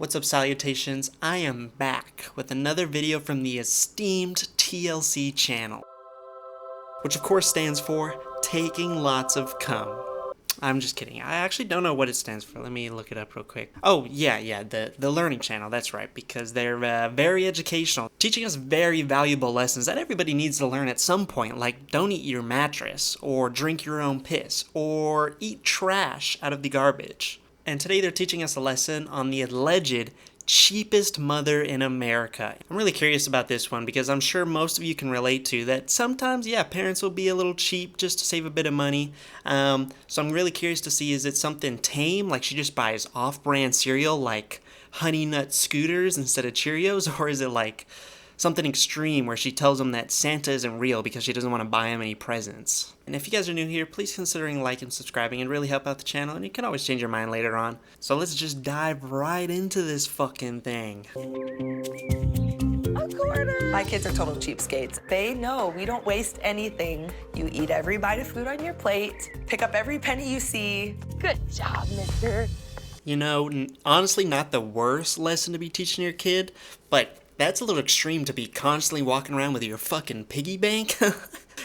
What's up, salutations? I am back with another video from the esteemed TLC channel, which of course stands for Taking Lots of Cum. I'm just kidding. I actually don't know what it stands for. Let me look it up real quick. Oh, yeah, the learning channel, that's right, because they're very educational, teaching us very valuable lessons that everybody needs to learn at some point, like don't eat your mattress, or drink your own piss, or eat trash out of the garbage. And today they're teaching us a lesson on the alleged cheapest mother in America. I'm really curious about this one because I'm sure most of you can relate to that sometimes, yeah, parents will be a little cheap just to save a bit of money. So I'm really curious to see, is it something tame, like she just buys off-brand cereal like Honey Nut Scooters instead of Cheerios, or is it like something extreme where she tells them that Santa isn't real because she doesn't want to buy him any presents? And if you guys are new here, please consider liking and subscribing. It really help out the channel, and you can always change your mind later on. So let's just dive right into this fucking thing. A quarter! My kids are total cheapskates. They know we don't waste anything. You eat every bite of food on your plate, pick up every penny you see. Good job, mister. You know, honestly, not the worst lesson to be teaching your kid, but that's a little extreme to be constantly walking around with your fucking piggy bank.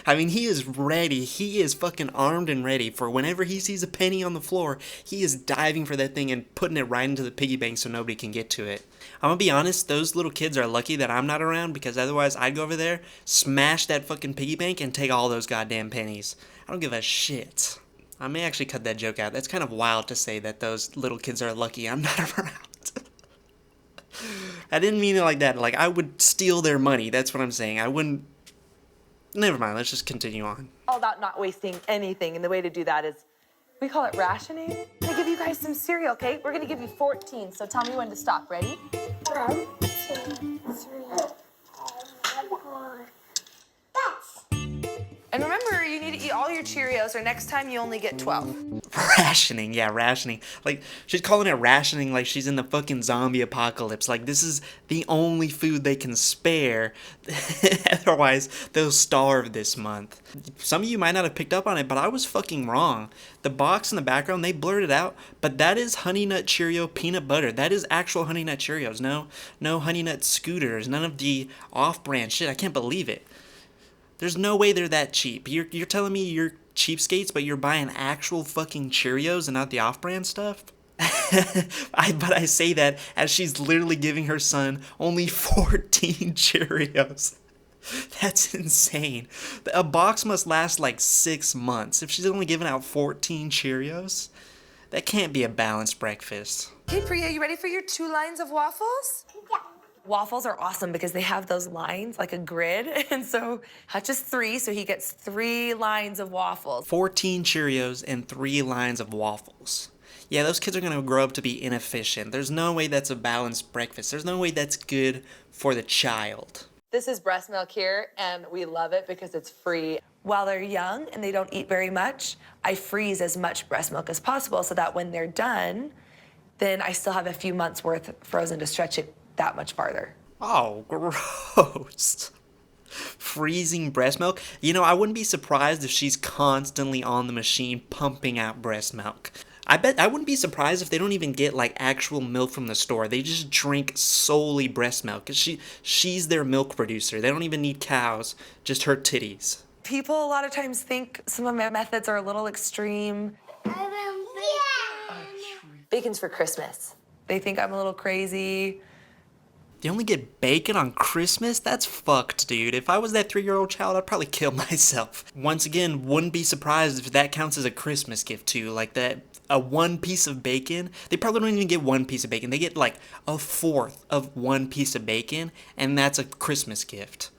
I mean, he is ready. He is fucking armed and ready for whenever he sees a penny on the floor, he is diving for that thing and putting it right into the piggy bank so nobody can get to it. I'm gonna be honest, those little kids are lucky that I'm not around, because otherwise I'd go over there, smash that fucking piggy bank, and take all those goddamn pennies. I don't give a shit. I may actually cut that joke out. That's kind of wild to say that those little kids are lucky I'm not around. I didn't mean it like that. Like, I would steal their money. That's what I'm saying. I wouldn't... Never mind. Let's just continue on. All about not wasting anything, and the way to do that is, we call it rationing. I'm gonna give you guys some cereal, okay? We're gonna give you 14, so tell me when to stop. Ready? 1, 2, 3, 4. That's. And remember, you need to eat all your Cheerios, or next time you only get 12. Rationing, yeah, rationing. Like, she's calling it rationing like she's in the fucking zombie apocalypse. Like, this is the only food they can spare. Otherwise, they'll starve this month. Some of you might not have picked up on it, but I was fucking wrong. The box in the background, they blurred it out, but that is Honey Nut Cheerio peanut butter. That is actual Honey Nut Cheerios. No Honey Nut Scooters. None of the off-brand shit. I can't believe it. There's no way they're that cheap. You're telling me you're cheapskates, but you're buying actual fucking Cheerios and not the off-brand stuff? But I say that as she's literally giving her son only 14 Cheerios. That's insane. A box must last like 6 months. If she's only giving out 14 Cheerios, that can't be a balanced breakfast. Okay, Priya, you ready for your 2 lines of waffles? Yeah. Waffles are awesome because they have those lines, like a grid, and so Hutch is 3, so he gets 3 lines of waffles. 14 Cheerios and 3 lines of waffles. Yeah, those kids are gonna grow up to be inefficient. There's no way that's a balanced breakfast. There's no way that's good for the child. This is breast milk here, and we love it because it's free. While they're young and they don't eat very much, I freeze as much breast milk as possible so that when they're done, then I still have a few months worth frozen to stretch it that much farther. Oh, gross. Freezing breast milk? You know, I wouldn't be surprised if she's constantly on the machine pumping out breast milk. I wouldn't be surprised if they don't even get like actual milk from the store. They just drink solely breast milk. She's their milk producer. They don't even need cows, just her titties. People a lot of times think some of my methods are a little extreme. Bacon's for Christmas. They think I'm a little crazy. They only get bacon on Christmas? That's fucked, dude. If I was that 3-year-old child, I'd probably kill myself. Once again, wouldn't be surprised if that counts as a Christmas gift too. Like that, a 1 piece of bacon. They probably don't even get 1 piece of bacon. They get like a 1/4 of 1 piece of bacon, and that's a Christmas gift.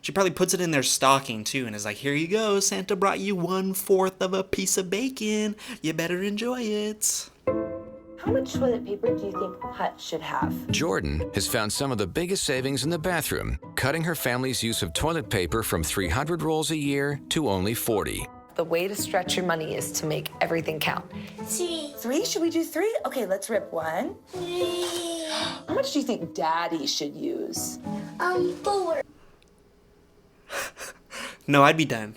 She probably puts it in their stocking too, and is like, here you go, Santa brought you 1/4 of a piece of bacon. You better enjoy it. How much toilet paper do you think Hutch should have? Jordan has found some of the biggest savings in the bathroom, cutting her family's use of toilet paper from 300 rolls a year to only 40. The way to stretch your money is to make everything count. 3. 3? Should we do 3? Okay, let's rip 1. 3. How much do you think Daddy should use? 4. No, I'd be done.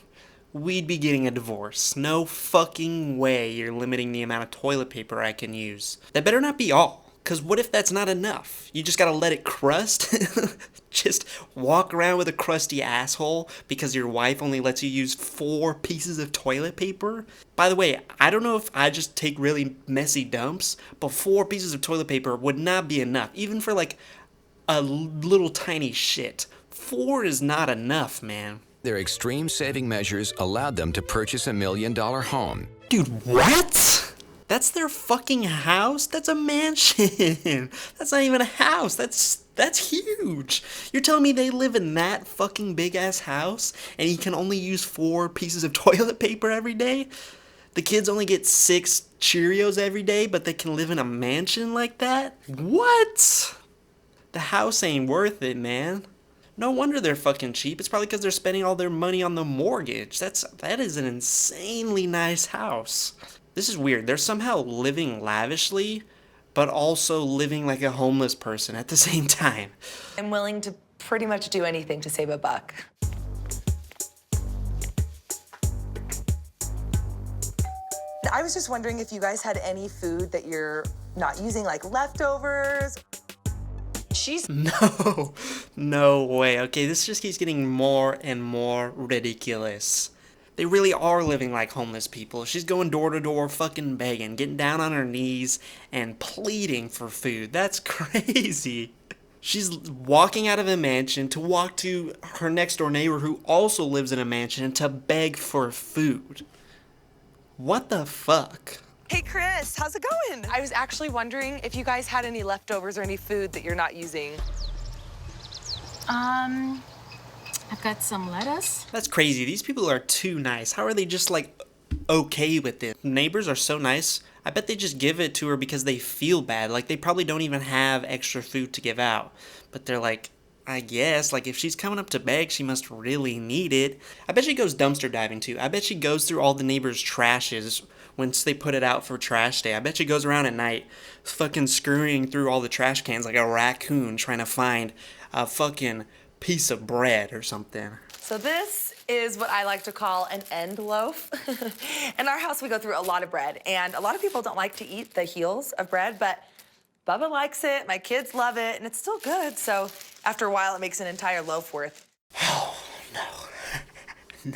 We'd be getting a divorce. No fucking way you're limiting the amount of toilet paper I can use. That better not be all. Because what if that's not enough? You just gotta let it crust? Just walk around with a crusty asshole because your wife only lets you use 4 pieces of toilet paper? By the way, I don't know if I just take really messy dumps, but 4 pieces of toilet paper would not be enough, even for like a little tiny shit. 4 is not enough, man. Their extreme saving measures allowed them to purchase $1 million home. Dude, what? That's their fucking house? That's a mansion. That's not even a house. That's huge. You're telling me they live in that fucking big ass house and he can only use 4 pieces of toilet paper every day? The kids only get 6 Cheerios every day, but they can live in a mansion like that? What? The house ain't worth it, man. No wonder they're fucking cheap. It's probably because they're spending all their money on the mortgage. That is an insanely nice house. This is weird. They're somehow living lavishly, but also living like a homeless person at the same time. I'm willing to pretty much do anything to save a buck. I was just wondering if you guys had any food that you're not using, like leftovers. No way. Okay, this just keeps getting more and more ridiculous. They really are living like homeless people. She's going door to door fucking begging, getting down on her knees and pleading for food. That's crazy. She's walking out of a mansion to walk to her next door neighbor who also lives in a mansion to beg for food. What the fuck? Hey, Chris, how's it going? I was actually wondering if you guys had any leftovers or any food that you're not using. I've got some lettuce. That's crazy. These people are too nice. How are they just like okay with it? Neighbors are so nice. I bet they just give it to her because they feel bad. Like they probably don't even have extra food to give out. But they're like, I guess, like if she's coming up to beg, she must really need it. I bet she goes dumpster diving too. I bet she goes through all the neighbors' trashes once they put it out for trash day. I bet she goes around at night fucking scurrying through all the trash cans like a raccoon trying to find a fucking piece of bread or something. So this is what I like to call an end loaf. In our house, we go through a lot of bread, and a lot of people don't like to eat the heels of bread, but Bubba likes it, my kids love it, and it's still good, so after a while, it makes an entire loaf worth. Oh, no.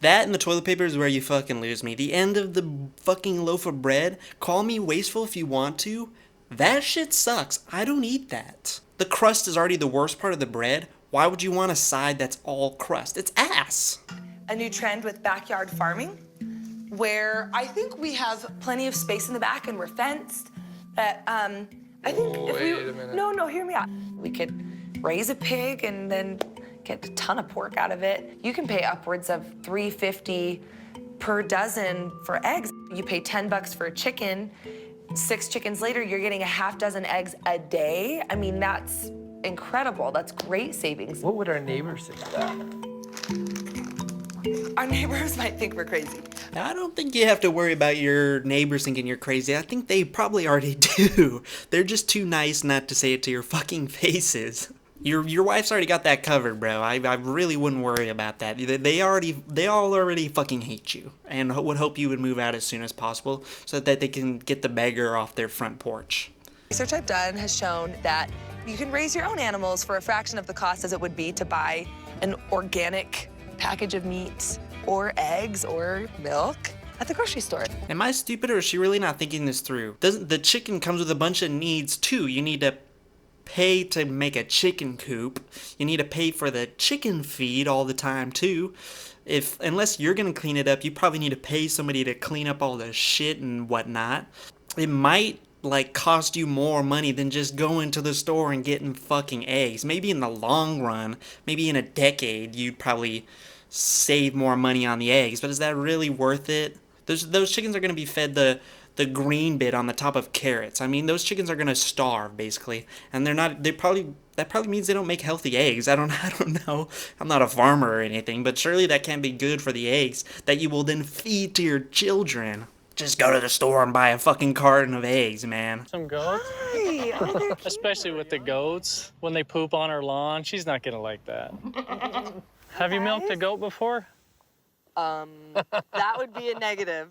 That and the toilet paper is where you fucking lose me. The end of the fucking loaf of bread, call me wasteful if you want to, that shit sucks. I don't eat that. The crust is already the worst part of the bread. Why would you want a side that's all crust? It's ass. A new trend with backyard farming, where I think we have plenty of space in the back and we're fenced. That I think if we wait a minute. No, hear me out. We could raise a pig and then get a ton of pork out of it. You can pay upwards of $3.50 per dozen for eggs. You pay $10 for a chicken. 6 chickens later, you're getting a half dozen eggs a day. I mean, that's incredible. That's great savings. What would our neighbors think of that? Our neighbors might think we're crazy. Now, I don't think you have to worry about your neighbors thinking you're crazy. I think they probably already do. They're just too nice not to say it to your fucking faces. Your wife's already got that covered, bro. I really wouldn't worry about that. They all already fucking hate you, and would hope you would move out as soon as possible so that they can get the beggar off their front porch. Research I've done has shown that you can raise your own animals for a fraction of the cost as it would be to buy an organic package of meat or eggs or milk at the grocery store. Am I stupid, or is she really not thinking this through? The chicken comes with a bunch of needs too. You need to pay to make a chicken coop. You need to pay for the chicken feed all the time too. Unless you're gonna clean it up, you probably need to pay somebody to clean up all the shit and whatnot. It might like cost you more money than just going to the store and getting fucking eggs. Maybe in the long run, maybe in a decade, you'd probably save more money on the eggs, but is that really worth it? Those chickens are gonna be fed the green bit on the top of carrots. I mean, those chickens are gonna starve basically, and that probably means they don't make healthy eggs. I don't know. I'm not a farmer or anything, but surely that can't be good for the eggs that you will then feed to your children. Just go to the store and buy a fucking carton of eggs, man. Some goats. Hi. Oh, they're cute. Especially with the goats, when they poop on her lawn, she's not gonna like that. Have you milked a goat before? That would be a negative.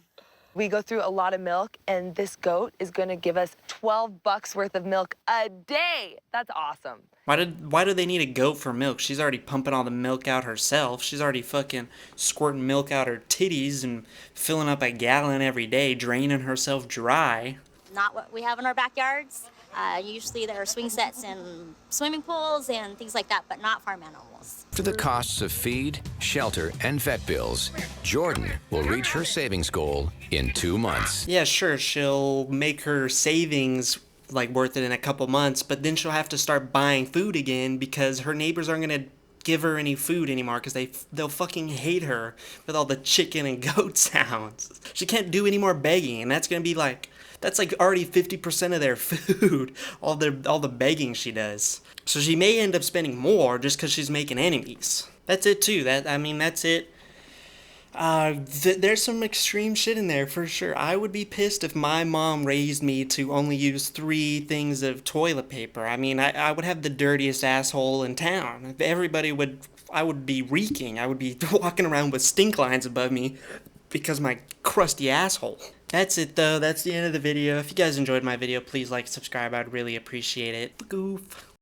We go through a lot of milk, and this goat is gonna give us $12 worth of milk a day. That's awesome. Why do they need a goat for milk? She's already pumping all the milk out herself. She's already fucking squirting milk out her titties and filling up a gallon every day, draining herself dry. Not what we have in our backyards. Usually there are swing sets and swimming pools and things like that, but not farm animals. After the costs of feed, shelter, and vet bills, Jordan will reach her savings goal in 2 months. Yeah, sure, she'll make her savings like worth it in a couple months, but then she'll have to start buying food again because her neighbors aren't gonna give her any food anymore because they'll fucking hate her with all the chicken and goat sounds. She can't do any more begging, and that's like already 50% of their food, all the begging she does. So she may end up spending more just because she's making enemies. That's it too. That's it. There's some extreme shit in there for sure. I would be pissed if my mom raised me to only use 3 things of toilet paper. I would have the dirtiest asshole in town. I would be reeking. I would be walking around with stink lines above me because my crusty asshole. That's it though. That's the end of the video. If you guys enjoyed my video, please like, subscribe. I'd really appreciate it. Goof.